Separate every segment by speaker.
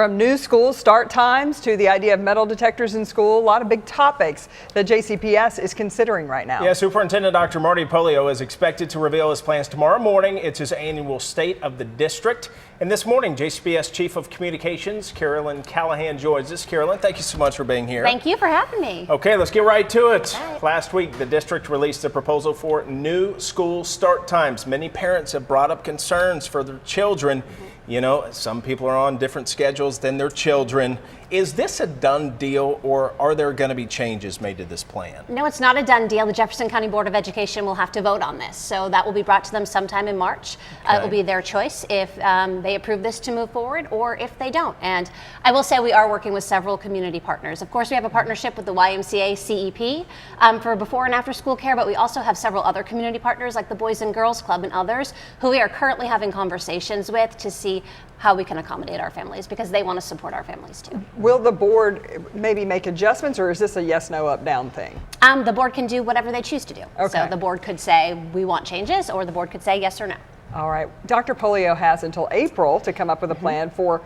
Speaker 1: From new school start times to the idea of metal detectors in school, a lot of big topics that JCPS is considering right now.
Speaker 2: Yeah, Superintendent Dr. Marty Pollio is expected to reveal his plans tomorrow morning. It's his annual State of the District. And this morning, JCPS Chief of Communications, Carolyn Callahan, joins us. Carolyn, thank you so much for being here.
Speaker 3: Thank you for having me.
Speaker 2: Okay, let's get right to it.
Speaker 3: Right.
Speaker 2: Last week, the district released a proposal for new school start times. Many parents have brought up concerns for their children. You know, some people are on different schedules than their children. Is this a done deal, or are there going to be changes made to this plan?
Speaker 3: No, it's not a done deal. The Jefferson County Board of Education will have to vote on this. So that will be brought to them sometime in March.
Speaker 2: Okay.
Speaker 3: It will be their choice if they approve this to move forward or if they don't. And I will say we are working with several community partners. Of course, we have a partnership with the YMCA CEP for before and after school care, but we also have several other community partners like the Boys and Girls Club and others who we are currently having conversations with to see how we can accommodate our families, because they want to support our families too.
Speaker 1: Will the board maybe make adjustments, or is this a yes, no, up, down thing?
Speaker 3: The board can do whatever they choose to do.
Speaker 1: Okay.
Speaker 3: So the board could say we want changes, or the board could say yes or no.
Speaker 1: All right. Dr. Pollio has until April to come up with a plan for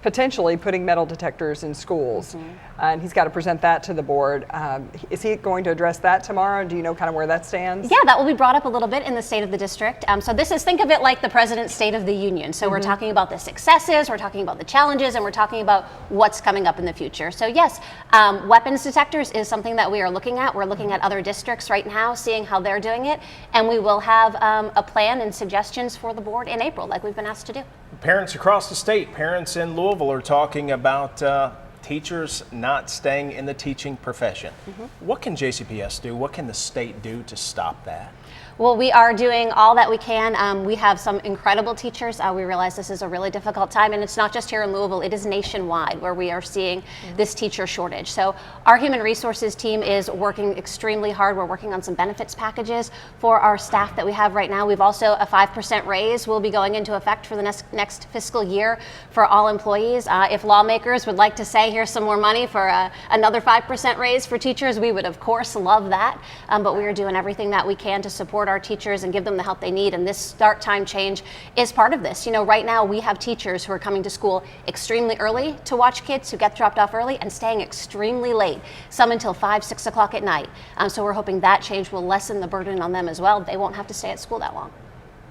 Speaker 1: potentially putting metal detectors in schools. And he's got to present that to the board. Is he going to address that tomorrow? Do you know kind of where that stands?
Speaker 3: Yeah, that will be brought up a little bit in the State of the District. So this is, think of it like the President's State of the Union. So we're talking about the successes, we're talking about the challenges, and we're talking about what's coming up in the future. So yes, weapons detectors is something that we are looking at. We're looking at other districts right now, seeing how they're doing it. And we will have a plan and suggestions for the board in April, like we've been asked to do.
Speaker 2: Parents across the state, parents in Louisville are talking about teachers not staying in the teaching profession. What can JCPS do? What can the state do to stop that?
Speaker 3: Well, we are doing all that we can. We have some incredible teachers. We realize this is a really difficult time, and it's not just here in Louisville, it is nationwide where we are seeing this teacher shortage. So our human resources team is working extremely hard. We're working on some benefits packages for our staff that we have right now. We've also a 5% raise will be going into effect for the next fiscal year for all employees. If lawmakers would like to say, here's some more money for another 5% raise for teachers, we would of course love that. But we are doing everything that we can to support our teachers and give them the help they need, and this start time change is part of this. You know, right now we have teachers who are coming to school extremely early to watch kids who get dropped off early and staying extremely late, some until 5, 6 o'clock at night. So we're hoping that change will lessen the burden on them as well. They won't have to stay at school that long.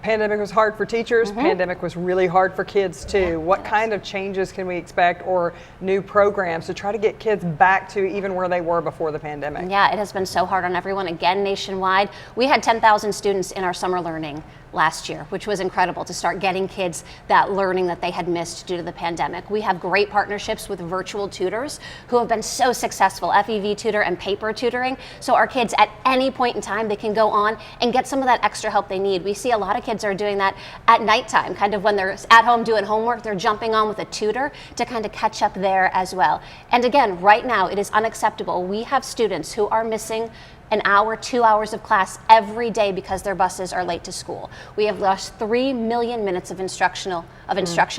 Speaker 1: Pandemic was hard for teachers. Pandemic was really hard for kids too. What kind of changes can we expect, or new programs to try to get kids back to even where they were before the pandemic?
Speaker 3: Yeah, it has been so hard on everyone. Again, nationwide, we had 10,000 students in our summer learning last year, which was incredible to start getting kids that learning that they had missed due to the pandemic. We have great partnerships with virtual tutors who have been so successful, FEV tutor and paper tutoring. So our kids at any point in time, they can go on and get some of that extra help they need. We see a lot of kids are doing that at nighttime, kind of when they're at home doing homework, they're jumping on with a tutor to kind of catch up there as well. And again, right now it is unacceptable. We have students who are missing an hour, 2 hours of class every day because their buses are late to school. We have lost 3 million minutes of instruction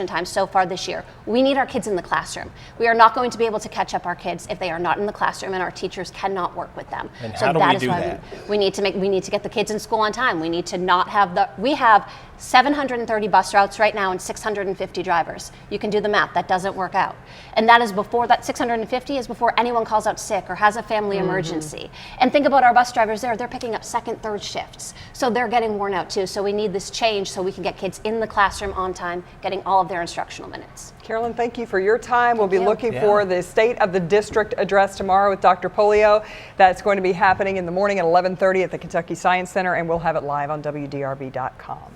Speaker 3: time so far this year. We need our kids in the classroom. We are not going to be able to catch up our kids if they are not in the classroom, and our teachers cannot work with them.
Speaker 2: And how do we do that?
Speaker 3: We need to get the kids in school on time. We need to not have we have 730 bus routes right now and 650 drivers. You can do the math, that doesn't work out. And that is before, that 650 is before anyone calls out sick or has a family emergency. And think about our bus drivers there, they're picking up second, third shifts. So they're getting worn out too. So we need this change so we can get kids in the classroom on time, getting all of their instructional minutes.
Speaker 1: Carolyn, thank you for your time. We'll be looking
Speaker 2: Yeah.
Speaker 1: for the State of the District address tomorrow with Dr. Pollio. That's going to be happening in the morning at 11:30 at the Kentucky Science Center, and we'll have it live on WDRB.com.